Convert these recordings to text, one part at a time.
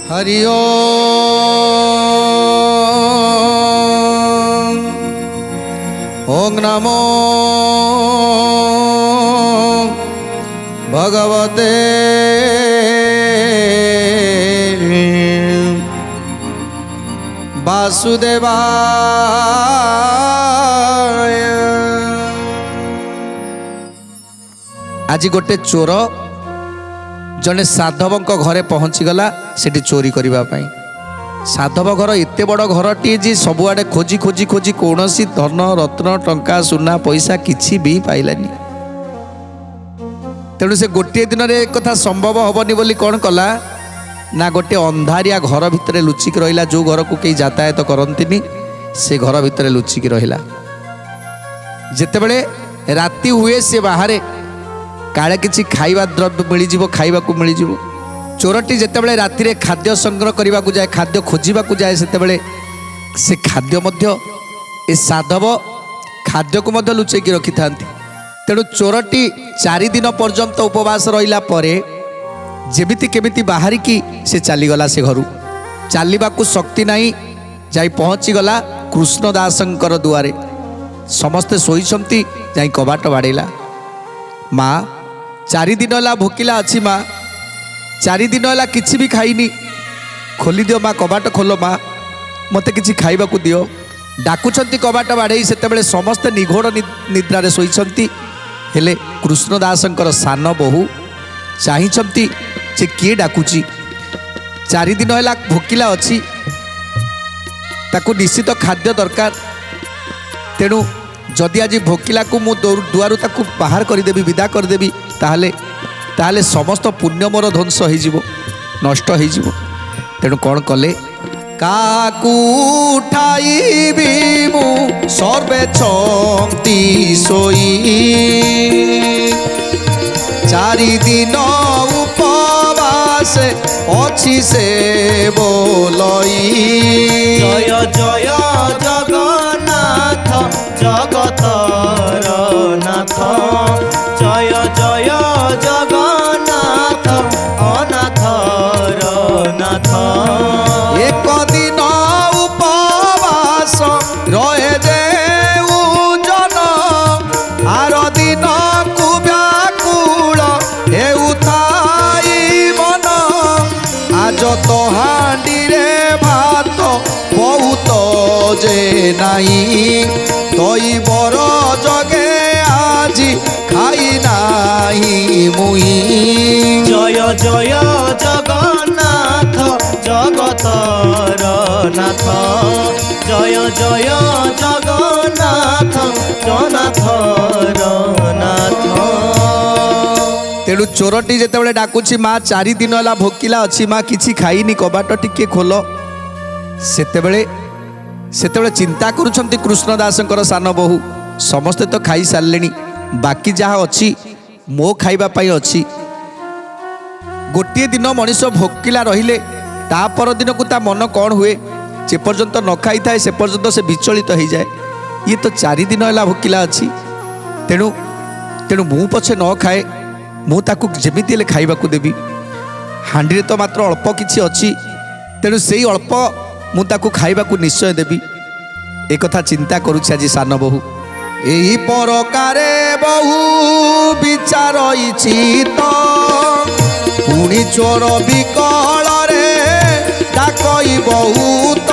हरि ओम ओम नमो भगवते वासुदेवाय। आज गोटे चोर जने साधवंक घरे पहुँची गला सेठी चोरी करिबा पाई। साधव घर एते बड़ घरटी जे सबुआडे खोजी खोजी खोजी कौनसी धन रत्न टंका सुना पैसा किछि भी पाइलानी। तेणु से गोटे दिन रे कथा संभव हबनी बोली कौन कला ना गोटे अंधारिया घर भितर लुचिक रहिला। जो घर को कई यातायात करंतिनी से घर भितर लुचिक रहिला। जेतेबेले राति हुए से बाहर काले किछि खाइबा द्रव्य मिलिजिवो, खाइबा को मिलिजिवो। चोरटी जेतेबेले राति रे खाद्य संग्रह करबा को जाए, खाद्य खोजिबा को जाए, सेतेबेले से खाद्य मध्य ए साधव खाद्य को मध्य लुचेक रखि थांती। तेणु चोरटी 4 दिन पर्यंत उपवास रहिला परे जेमिति केमिति बाहरी की से चलीगला। से घर चलवा को शक्ति नहीं, जाई पहुँची गला कृष्णदासंकर दुआरे। समस्ते शोईछंती, जाई कबाट बाड़ेला। माँ 4 दिन है भोकिला अच्छी, माँ 4 दिन है किसी भी खाइनी, खोली दियो माँ, कबाट खोलो माँ, मते किसी खाइबा को दियो। डाकुछंती कबाट बाड़े, सेतेबेले समस्ते निघोड़ निद्रारे शोईछंती। हेले कृष्णदासंकर सान बहु चाहिछंती जे किए डाकुची। 4 दिन है भोकिला अच्छी, ताकू निश्चित खाद्य दरकार। तेणु जदि आज भोकिला को मु दुआरु ताकू बाहर करदेवी, विदा करदेवी, ताहले ताहले समस्त पुण्य मोर ध्वंस हो नष्ट हो। तेणु कौन कले काकू उठाइबी मु सर्वे छंती सोई। 4 दिन उपवास अच्छी से बोलई। जय जय जगन्नाथ जगतर नाथ। जय जय जगन्नाथ अनाथर नाथ। 1 दिन उपवास रहे जे उजन, आर दिन को व्याकुल हेउ थाई मन। आज तो हांडी रे भात बहुत जे नाही, तई बर जगे आज खाई नाही मुई। जय जय जगन्नाथ जगतर नाथ। जय जय जगन्नाथ जनाथर नाथ। तेणु चोरटी जेतेबेले डाकुची, माँ 4 दिन है भोकिला अच्छी, माँ किछि खाइनी, कबाट टिके खोल। सेतेबेले चिंता करुछंती कृष्णदासंकर सान बहु। समस्ते तो खाई सारलेनी, बाकी जहाँ अच्छी मो खाइबा पाई अच्छी। गोटे दिन मनीष भोकिला रहिले ता पर दिन को ता मन कौन हुए, जे पर्यंत न खाई थाए से पर्यंत से विचलित हो जाए। ये तो 4 दिन है भोकिला अच्छी। तेणु तेणु मु पछे न खाए, मु ताकू जेमिति हेले खाइबा को देबी। हांडी रे तो मात्र अल्प किछि अछि, तेणु सेई अल्प मु ताकू खाइबा को निश्चय देबी। एक कथा चिंता करुछि आज सान बहु। एही परकारे बहु विचार इचित, पुणी चोर विकल रे डाकई बहुत।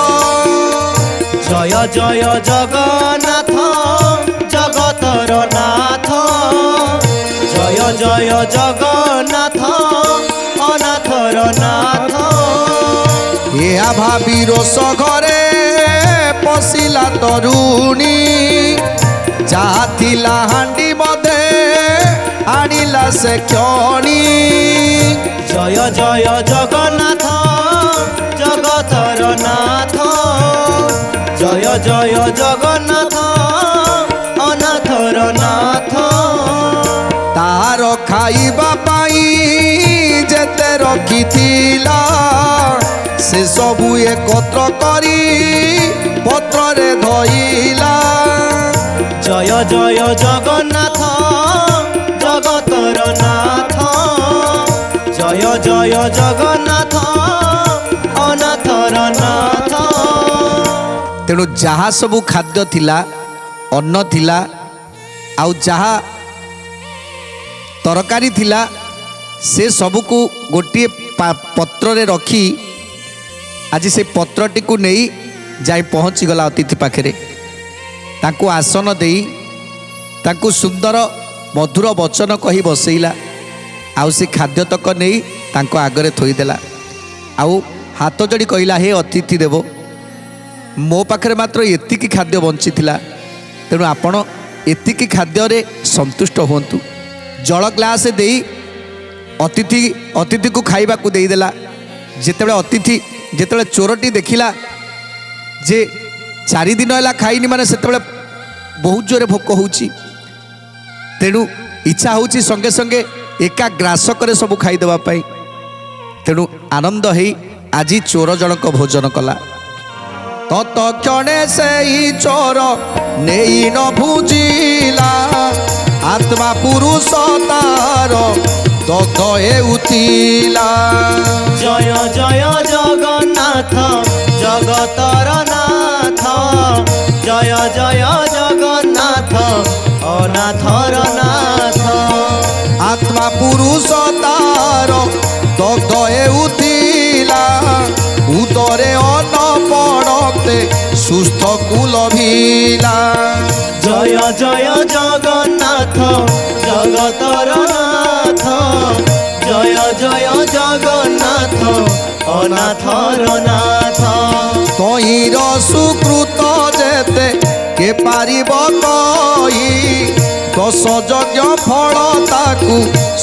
जय जय जगन्नाथ जगतर नाथ। जय जय जगन्नाथ अनाथर नाथ। या भाबी रोष घरे पशिला तरुणी, जहा थिला हांडी मधे आनिला से क्षणी। जय जय जगन्नाथ जगतर नाथ। जय जय जगन्नाथ अनाथर नाथ। तार खाइबा पाई जेते रखिथिला, से सबु एकत्र करी पत्रे धइला। জয় জয় জগন্নাথ জগতর নাথ জয় জয় জগন্নাথ অনাথর নাথ। ତେଣୁ ଯାହା ସବୁ ଖାଦ୍ୟ ଥିଲା, ଅନ୍ନ ଥିଲା, ଆଉ ଯାହା ତରକାରୀ ଥିଲା, ସେ ସବୁକୁ ଗୋଟିଏ ପତ୍ରରେ ରଖି ଆଜି ସେ ପତ୍ରଟିକୁ ନେଇ ଯାଇ ପହଞ୍ଚିଗଲା ଅତିଥି ପାଖରେ। ତାଙ୍କୁ ଆସନ ଦେଇ ତାଙ୍କୁ ସୁନ୍ଦର ମଧୁର ବଚନ କହି ବସେଇଲା। ଆଉ ସେ ଖାଦ୍ୟତକ ନେଇ ତାଙ୍କ ଆଗରେ ଥୋଇଦେଲା। ଆଉ ହାତ ଯୋଡ଼ି କହିଲା, ହେ ଅତିଥି ଦେବ, ମୋ ପାଖରେ ମାତ୍ର ଏତିକି ଖାଦ୍ୟ ବଞ୍ଚିଥିଲା, ତେଣୁ ଆପଣ ଏତିକି ଖାଦ୍ୟରେ ସନ୍ତୁଷ୍ଟ ହୁଅନ୍ତୁ। ଜଳ ଗ୍ଲାସ ଦେଇ ଅତିଥିକୁ ଖାଇବାକୁ ଦେଇଦେଲା। ଯେତେବେଳେ ଚୋରଟି ଦେଖିଲା ଯେ 4 ଦିନ ହେଲା ଖାଇନି, ମାନେ ସେତେବେଳେ ବହୁତ ଜୋରେ ଭୋକ ହେଉଛି, ତେଣୁ ଇଚ୍ଛା ହେଉଛି ସଙ୍ଗେ ସଙ୍ଗେ ଏକା ଗ୍ରାସକରେ ସବୁ ଖାଇଦେବା ପାଇଁ। ତେଣୁ ଆନନ୍ଦ ହେଇ ଆଜି ଚୋର ଜଣକ ଭୋଜନ କଲା। ତତକ୍ଷଣେ ସେଇ ଚୋର ନେଇ ନ ବୁଝିଲା, ଆତ୍ମା ପୁରୁଷ ତାର ଦଗ୍ଧ ହେଉଥିଲା। জয় জয় জগন্নাথ জগতর নাথ জয় জয় জগন্নাথ অনাথর নাথ। আত্মা পুরুষ তার দগ্ধ হেউথিলা, উদরে অন্ন পড়তে সুস্থ কুলভিলা। জয় জয় জগন্নাথ জগতর নাথ জয় জয় জগন্নাথ অনাথর নাথ। তহির সুকৃত যেতে কে পারিব কহি, 10 যজ্ঞ ফল তাকু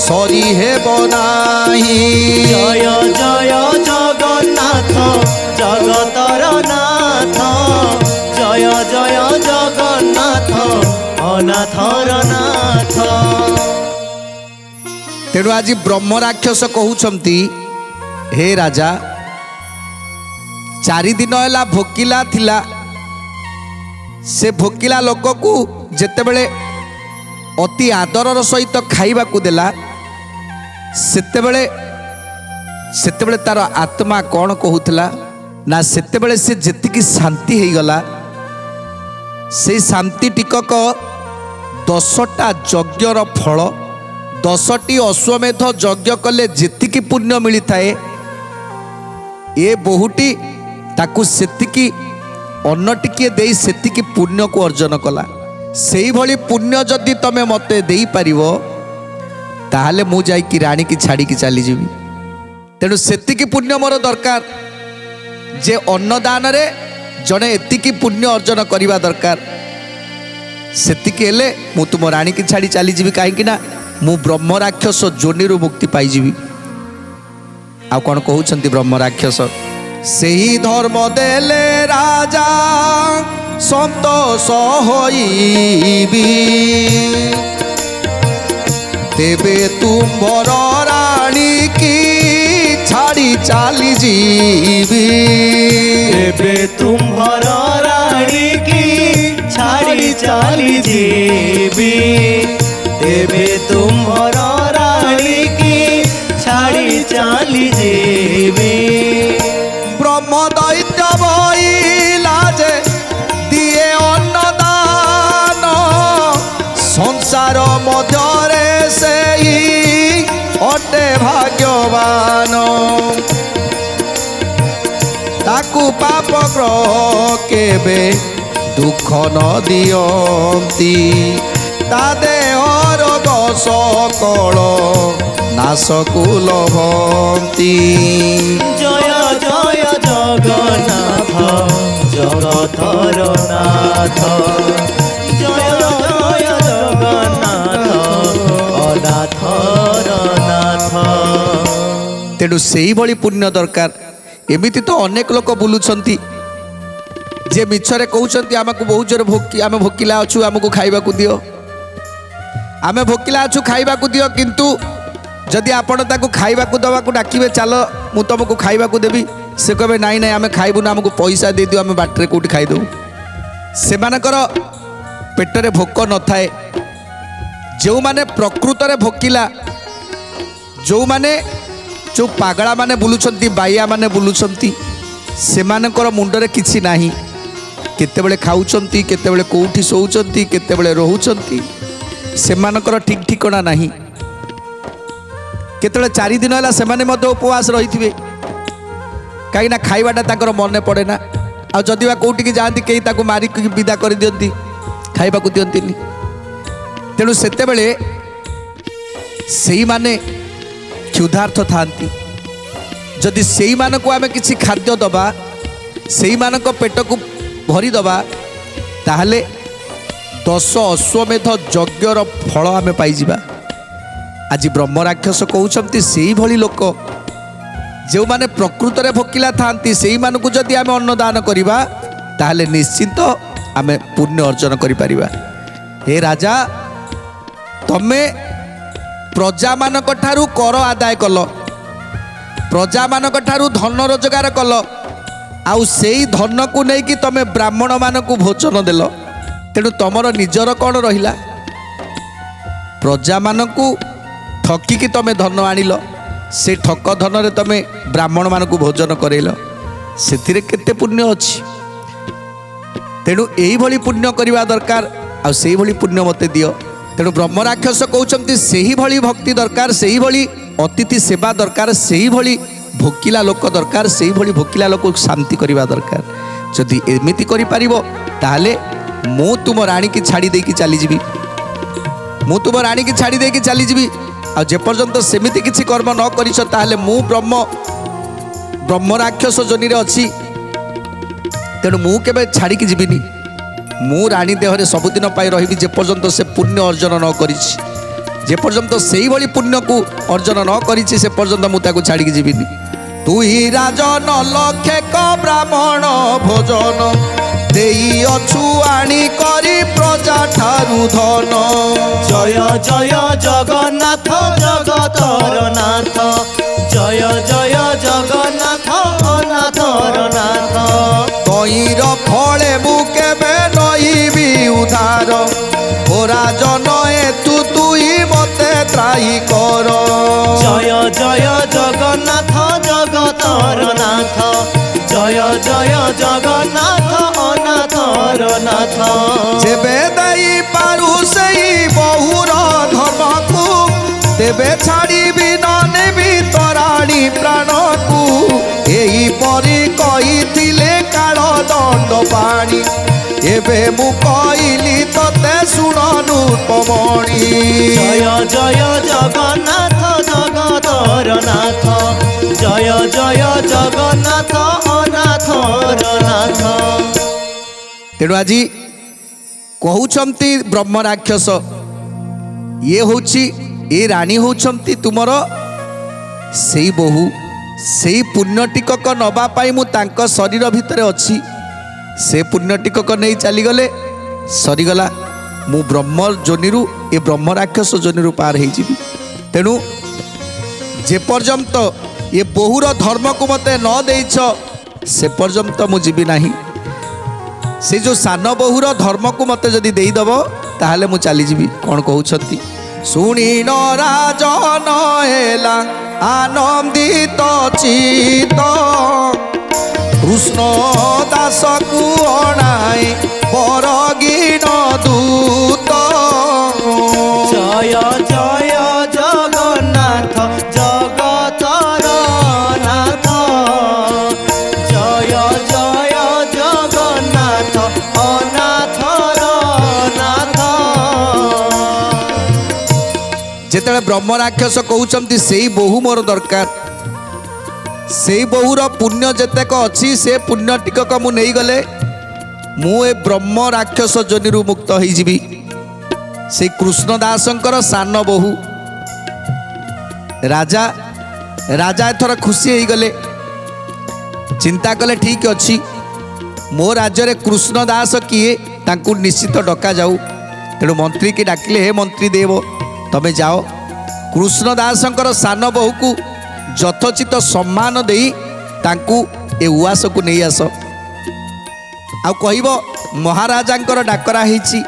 সরি হেব নাহি। জয় জয় জগন্নাথ জগতর নাথ জয় জয় জগন্নাথ অনাথর নাথ। তেଣୁ ଆଜି ବ୍ରହ୍ମ ରାକ୍ଷସ କହୁଛନ୍ତି, ହେ ରାଜା, 4 ଦିନ ହେଲା ଭୋକିଲା ଥିଲା। ସେ ଭୋକିଲା ଲୋକକୁ ଯେତେବେଳେ ଅତି ଆଦରର ସହିତ ଖାଇବାକୁ ଦେଲା, ସେତେବେଳେ ତାର ଆତ୍ମା କ'ଣ କହୁଥିଲା ନା, ସେତେବେଳେ ସେ ଯେତିକି ଶାନ୍ତି ହେଇଗଲା, ସେଇ ଶାନ୍ତି ଟିକକ 10ଟା ଯଜ୍ଞର ଫଳ, 10ଟି ଅଶ୍ୱମେଧ ଯଜ୍ଞ କଲେ ଯେତିକି ପୁଣ୍ୟ ମିଳିଥାଏ, ଏ ବୋହୂଟି ତାକୁ ସେତିକି ଅନ୍ନ ଟିକିଏ ଦେଇ ସେତିକି ପୁଣ୍ୟକୁ ଅର୍ଜନ କଲା। ସେଇଭଳି ପୁଣ୍ୟ ଯଦି ତମେ ମୋତେ ଦେଇପାରିବ, ତାହେଲେ ମୁଁ ଯାଇକି ରାଣୀକି ଛାଡ଼ିକି ଚାଲିଯିବି। ତେଣୁ ସେତିକି ପୁଣ୍ୟ ମୋର ଦରକାର ଯେ ଅନ୍ନଦାନରେ ଜଣେ ଏତିକି ପୁଣ୍ୟ ଅର୍ଜନ କରିବା ଦରକାର। ସେତିକି ହେଲେ ମୁଁ ତୁମ ରାଣୀକି ଛାଡ଼ି ଚାଲିଯିବି, କାହିଁକି ନା ମୁଁ ବ୍ରହ୍ମ ରାକ୍ଷସ ଯୋନିରୁ ମୁକ୍ତି ପାଇଯିବି। ଆଉ କ'ଣ କହୁଛନ୍ତି ବ୍ରହ୍ମ ରାକ୍ଷସ? ସେହି ଧର୍ମ ଦେଲେ ରାଜା ସନ୍ତୋଷ ହୋଇବି, ତେବେ ତୁମ୍ଭର ରାଣୀ କି ଛାଡ଼ି ଚାଲିଯିବି। ଏବେ ତୁମ୍ଭର ରାଣୀ କି ଛାଡ଼ି ଚାଲିଯିବି। ଏବେ ତୁମ୍ଭର ରାଣୀ କି ଛାଡ଼ି ଚାଲିଯିବି। ব্রহ্ম দৈত্য বইলা যে দিয়ে অন্নদান, সংসার মধ্যরে সেই অটে ভাগ্যবান। তাকু পাপ গ্রহ কেবে দুঃখ ন দিয়ন্তি, তা দেহর দশ কল নাশকু লভন্তি। জয় জয় জগন্নাথ জগতর নাথ জয় জয় জগন্নাথ অনাথর নাথ। তেଣୁ ସେଇଭଳି ପୁଣ୍ୟ ଦରକାର। ଏମିତି ତ ଅନେକ ଲୋକ ବୁଲୁଛନ୍ତି ଯେ ମିଛରେ କହୁଛନ୍ତି ଆମକୁ ବହୁତ ଜୋରେ ଆମେ ଭୋକିଲା ଅଛୁ, ଆମକୁ ଖାଇବାକୁ ଦିଅ, ଆମେ ଭୋକିଲା ଅଛୁ ଖାଇବାକୁ ଦିଅ। କିନ୍ତୁ ଯଦି ଆପଣ ତାକୁ ଖାଇବାକୁ ଦେବାକୁ ଡାକିବେ, ଚାଲ ମୁଁ ତୁମକୁ ଖାଇବାକୁ ଦେବି, ସେ କହିବେ ନାଇଁ ନାଇଁ ଆମେ ଖାଇବୁନି, ଆମକୁ ପଇସା ଦେଇଦିଅ, ଆମେ ବାଟରେ କେଉଁଠି ଖାଇଦେବୁ। ସେମାନଙ୍କର पेटरे भोक न थाए जो माने प्रकृतरे भोकिला जो माने जो पागला माने बुलुछंती बाइया माने बुलुछंती सेमानकर मुंडरे किछि नाही केतेबेले खाउछंती केतेबेले कोउठी सोउछंती केतेबेले रहुछंती सेमानकर ठीक ठिकणा नाही केतेबेले 4 दिन होला सेमाने मध्य उपवास रहिथिबे काई ना खाइबाटा ताकर मने पड़े ना आ जदि बा कोउठी की जांती केही ताको मारी विदा कर दियंती खाइबाकू दियंतीनी तेणु सेतेबेले सेही माने क्षुधार्थ थांती जदि सेही मानक आमे किछि खाद्य दबा सेही मानक पेट को भरी दबा ताहले 10 अश्वमेध यज्ञर फल आमे पाई जिबा आज ब्रह्म राक्षस कहउछंती सेही भली लोक जो माने प्रकृतरे भोकिला थांती सेही मानकु जदि आमे अन्नदान करिबा ताहले निश्चित आमे पुण्य अर्जन करि परिबा। हे राजा तमे प्रजा मानक ठारू कर आदाय कल प्रजा मानक ठारू धन रोजगार कल आउ सेई धन को नहीं तमे ब्राह्मण मानक भोजन देल तेणु तमर निजर कौन रहिला प्रजा मानक ठकिकी तमे धन आनिल से ठक धन रे तमे ब्राह्मण मानक भोजन करेल से केते पुण्य अछि तेणु एही भली पुण्य करिवा दरकार आ सेही भली पुण्य मते दियो। तेणु ब्रह्म राक्षस कहउछंती सेही भली भक्ति दरकार सेही भली अतिथि सेवा दरकार सेही भली भोकिला लोक दरकार सेही भली भोकिला लोक शांति करिवा दरकार जदि एमिति करि परिबो ताहले मु तुम रानी की छाड़ी दे की चली जीवी मु तुम रानी की छाड़ी दे की चली जीवी आ जे पर्यंत सेमिति किछि कर्म न करिछ ताहले मु ब्रह्म राक्षस जोनि रे अछि तेणु मु केबे छाड़ी की जीविनी मु रानी देहरे सबुदिन पाई रही जे पर्यंत से पुण्य अर्जन न करिछि जे पर्यंत सेही भली पुण्य को अर्जन न करिछि से पर्यंत मु ताको छाड़ी की जीविनी। तुई राजन लक्षे क ब्राह्मण भोजन देई अछु आनी करी प्रजा ठारू धन जय जय जगन्नाथ जगतर नाथ जय जय जगन्नाथ अनाथर नाथ तईर फले मु केबे नईबी उधार ओ राजन एतु तुई मते त्राही कर जय जय जगन्नाथ जगतर नाथ जय जय जगन्नाथ अनाथर नाथ जेबे दई पारु सेई बहुर धर्म को तेबे छाड़ीबी न नेबी तराणी प्राण को एही परी कहिथिले काल दंड पाणी एबे मु कहिली तते सुणनु पमणी जय जय जगन्नाथ जगतर नाथ जय जय जगन्नाथ अनाथर नाथ। तेणु आज कहउछंती ब्रह्म राक्षस ये होची ए रानी होउछंती तुमर सेई बहु सेई पुण्य टिकक नबा पाई मु तांक शरीर भितरे अछि से पुण्य टिकक नहीं चली गले सरीगला मु ब्रह्म जोनिरु ए ब्रह्म राक्षस जोनिरु पार हो जीवी। तेणु जे पर्यंत ये बहुर धर्म को मते न देइछ से पर्यंत मु जीवी नाही से जो सान बहुर धर्म को मते जदि देईदब ताहले मु चली जीवी। कौन कहउछंती सुनी न राजन हेला आनंदित चित कृष्ण दास को अणाई परगीन दूत जय जय जगन्नाथ जगतर नाथ जय जय जगन्नाथ अनाथर नाथ। जेतेबेले ब्रह्म राक्षस कहउछंती सेई बहु मोर दरकार से बहुर पुण्य जेतेक अच्छी से पुण्य टिकक मु नहीं गले मु ए ब्रह्म राक्षस जोनिरु मुक्त हो जीवी। से कृष्णदासंकर सान बहु राजा राजा एथर खुशी हो गले चिंता कले ठीक अच्छी मो राज्य रे कृष्णदास किए तांकु निश्चित डका जाऊ। तेणु मंत्री की डाकिले हे मंत्री देव तमे जाओ कृष्णदासंकर सान बहु को यथोचित सम्मान देई तांकु ए उआस को नहीं आस आ कहब महाराजांकर डाकरा होईची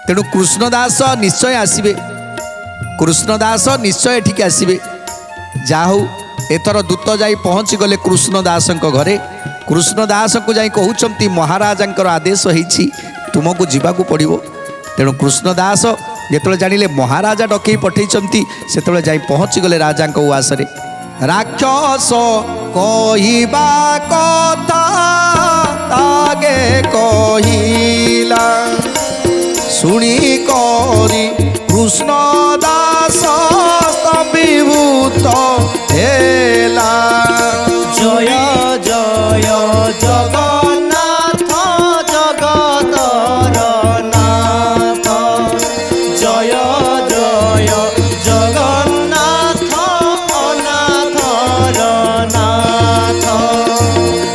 तेणु कृष्णदास निश्चय आसबे, कृष्णदास निश्चय एठिक आसबे। जा हूँ एथर दूत जाई पहुँची गले कृष्णदास घरे। कृष्णदास को जाई कहउछंती महाराजांकर आदेश होईछि तुमको जीवाकू पड़िबो। तेणु कृष्णदास जेतले जानिले महाराजा डकई पठेइछंती सेतले जाई पहुँची गले राजांक उआसरे। राक्षस कहिबा कथा तागे कहिला शुणी करी कृष्णदास स्तंभीभूत हेला। जय जय जगन्नाथ जगतर नाथ, जय जय जगन्नाथ अनाथर नाथ।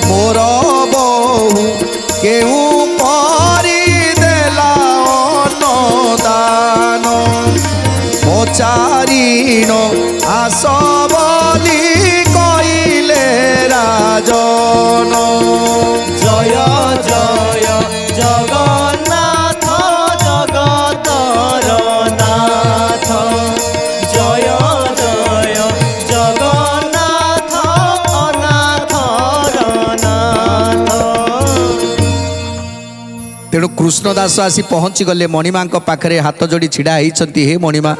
मोर बहु केहू परिदेला अन्नदान पचारिण आस बोली कइले राजन। जय जय जगन्नाथ जगतर नाथ, जय जय जगन्नाथ अनाथर नाथ। तेणु कृष्णदास आसी पहुँची गले मणिमा पाखरे हाथ जोड़ी छिड़ा होती। हे मणिमा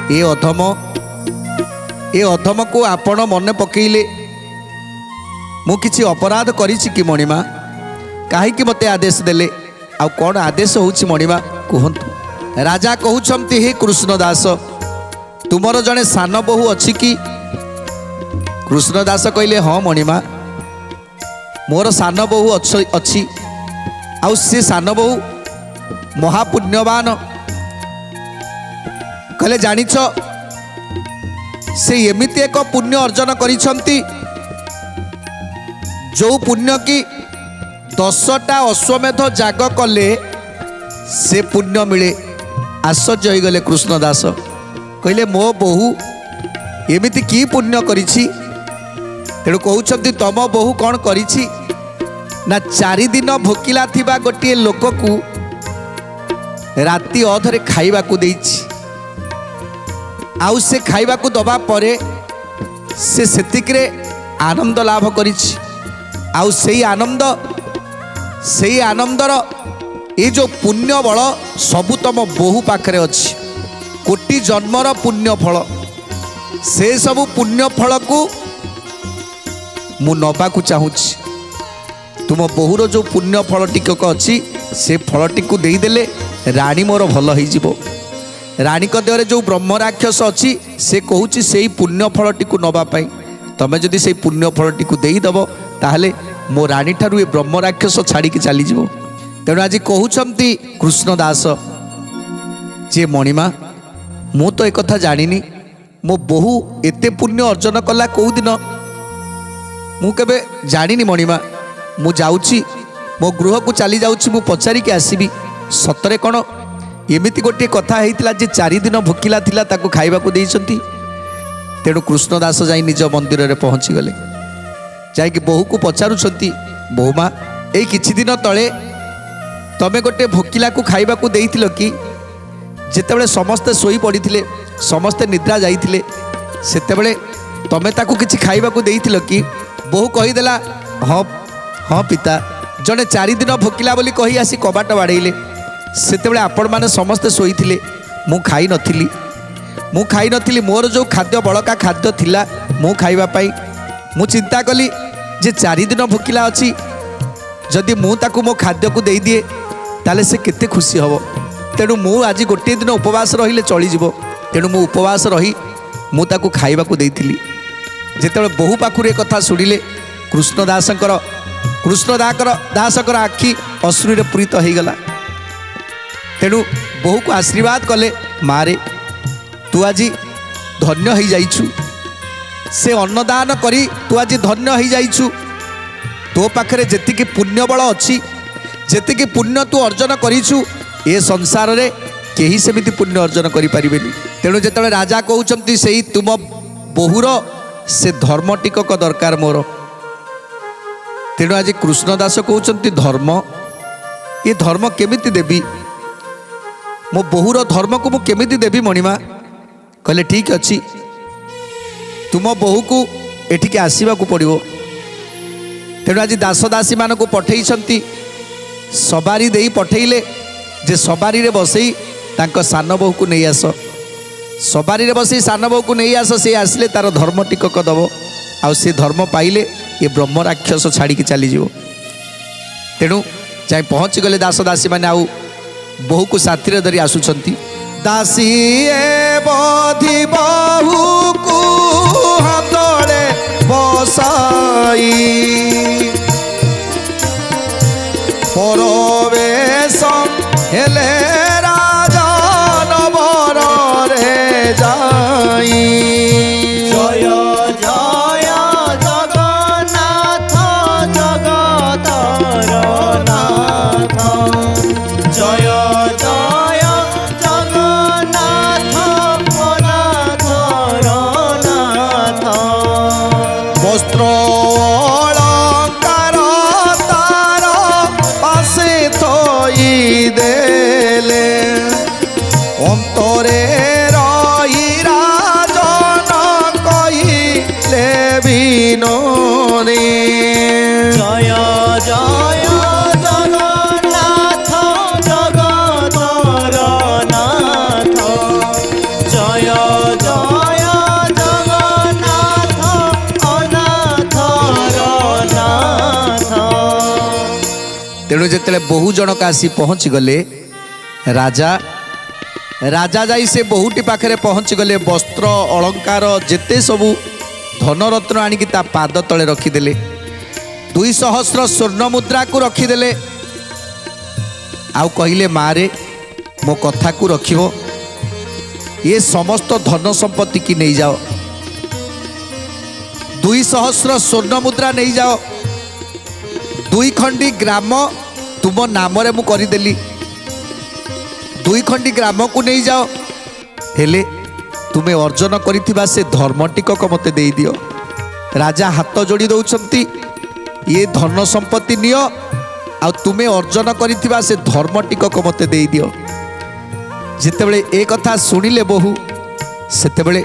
ए अधम को आपण मन पकेइले मु किछि अपराध करिछि कि मणिमा? काहेकि मते आदेश देले? आ कौन आदेश होछि मणिमा कहंतु? राजा कहउछंती हे कृष्णदास तुमर जने सान बहु अछि कि? कृष्णदास कहले हाँ मणिमा मोर सान बहु अछि। आउ से सान बहु महापुण्यवान। कहले जानिछ से एमिति एक पुण्य अर्जन करिछंती जो पुण्य की 10टा अश्वमेध जाग कले से पुण्य मिले। आश्चर्य हो गले कृष्णदास कहले मो बहु एमिति की पुण्य करिछि? तेणु कहउछंती तम बहु कौन करिछि ना 4 दिन भोकिला थिबा गोटे लोक को राति अधरे खाइबा को देइछि। आउ से खाइबा को दबा परे से सेतिकरे आनंद लाभ करिछि। आउ सेई आनंदर ये जो पुण्य बल सबु तम बहु पाखरे अछि। कोटि जन्मर पुण्य फल से सबु पुण्य फल को मु नबा को चाहूछि। तुम बहुर जो पुण्य फल टिकक अच्छी से फलटी को देदेले राणी मोर भल हो। राणी देहरे जो ब्रह्म राक्षस अच्छी से कहूँ से पुण्य फलटी को नवापाई तमें जदि से पुण्य फलटी को देदेव ताहले मो राणी ठारू ये ब्रह्म राक्षस छाड़ी चलीज। तेणु आज कहते कृष्णदास जे मणिमा मु तो एक जानी मो बहु एते पुण्य अर्जन कला कौ दिन मु केबे जानी मणिमा। मु जाऊँगी मो गृह को चली जाऊँगी मु पचारिकी आसबि सतरे कौन एमिति गोटे कथा होता जे 4 दिन भोकिला थिला ताको खाइबा को देइछंती। तेणु कृष्णदास जाई निज मंदिर रे पहुँची गले। जाइकी बहु को पचारुछंती बहुमा ए किछि दिन तले तमे गोटे भोकिला को खाइबा को देइथिलो कि? जेतेबेले समस्ते सोई पड़िथिले समस्ते निद्रा जाइथिले सेतेबेले तमे ताको किछि खाइबा को देइथिलो कि? बहु कहिदेला हाँ हाँ पिता जड़े 4 दिन भोकिला बोली कही आसी कबाट बाड़ेले सेतेबेले आपण माने समस्ते सोईथिले मु खाई नथिली मोर जो खाद्य बड़का खाद्य थिला मु खाइबा पाई मु चिंता कली जे 4 दिन भोकिला अछि जदि मु ताकू मो खाद्य को देई दिए ताले से केते खुशी हबो। तेणु मु आज गोटे दिन उपवास रहिले चली जिवो। तेणु मु उपवास रही मु ताकू खाइबा को देइथिली। जेतेबेले बहु पाखुरे कथा सुनिले कृष्णदासकर आखि अश्रुरे पूरित हो गला। तेणु बहु को आशीर्वाद कले मारे तू आज धन्य हो जाइछु से अन्नदान करी तू आज धन्य हो जाइछु। तो पाखरे जेतिकी पुण्य बल अच्छी जेतिकी पुण्य तू अर्जन करिछु ए संसार रे केही सेमिति पुण्य अर्जन करि परिबेनी। तेणु जेतले राजा कहउचंती सेही तुम बहुर से धर्म टिकक दरकार मोर। तेणु आज कृष्णदास कहउचंती धर्म ये धर्म केमिति देबी? मो बोहूर धर्म को मुझे केमिति देवी मणिमा कहले ठीक अच्छी तुम बोहू को एठिके आसवा पड़ो तेणु आज दास दासी मान को पठे सवारी दे पठेले जे सवारी रे बसई तांको सान बोहू को नहीं आस सवारी रे बसई सान बोहू को नहीं आस से आसले तार धर्म टिकक दब आ से धर्म पाइले ये ब्रह्म राक्षस छाड़ी चली जीव तेणु जाए पहुँची गले दास दासी मैंने आउ बोहू को साथी धरी आसुंच दासी ए बधी बहु को हाथड़े बसाई परवेश हेले राजा नबर रे जाई जय जय जगन्नाथ जगतर नाथ जय जय जगन्नाथ अनाथर नाथ वस्त्र अलंकार तार पासे थई देले अंतरे रही राजन कहिले बिनोनी जय जय जगन्नाथ जगतर नाथ जय जय जगन्नाथ अनाथर नाथ तेणु जिते बहु जनक आसी पहुँची गले राजा राजा जाई से बहुटी पाखरे पहुँची गले वस्त्र अलंकार जेते सबू धनरत्न आनिकी ता पाद तले रखीदेले 200 स्वर्ण मुद्रा को रखीदेले आउ कहले मारे मो कथा को रखिबो ये समस्त धन संपत्ति की नहीं जाओ 200 स्वर्ण मुद्रा नहीं जाओ 2 खंडी ग्राम तुम नाम रे मु करदेली 2 खंडी ग्राम को नहीं जाओ हेले तुम्हें अर्जन करिथिबा से धर्म टिकक मते दे दियो राजा हाथ जोड़ी दौरान ये धन संपत्ति नियो आ तुम्हें अर्जन करिथिबा से धर्म टिकक मते दे दियो जितेबले ए कथा सुनिले बहु सेतेबले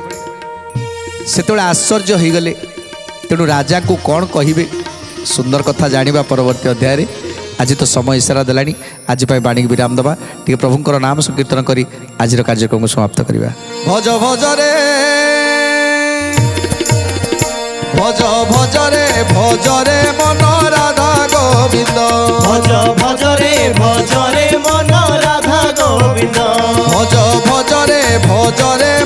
आश्चर्य हो गले तेणु राजा को कौन कहिबे सुंदर कथा जानिबा परवर्ती अध्याय आज तो समय इशारा देलानी आज बाणी विराम दबा टे प्रभुंकर नाम संकीर्तन करी आज कार्यक्रम को समाप्त करवा भज भज रे भज भज रे भज रे मन राधा गोविंद भज भज रे मन राधा गोविंद भज भज रे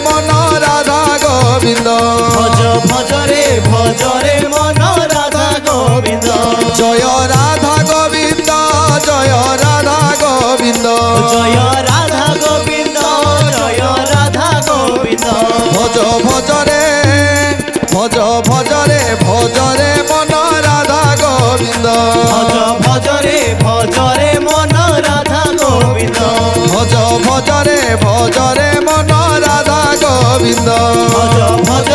मन राधा गोविंद भज भज रे मन राधा गोविंद जय राधा गोविंद जय राधा गोविंद जय राधा गोविंद जय राधा गोविंद भज भज रे मन राधा गोविंद भज भज रे मन राधा गोविंद भज भज रे मन राधा गोविंद भज भज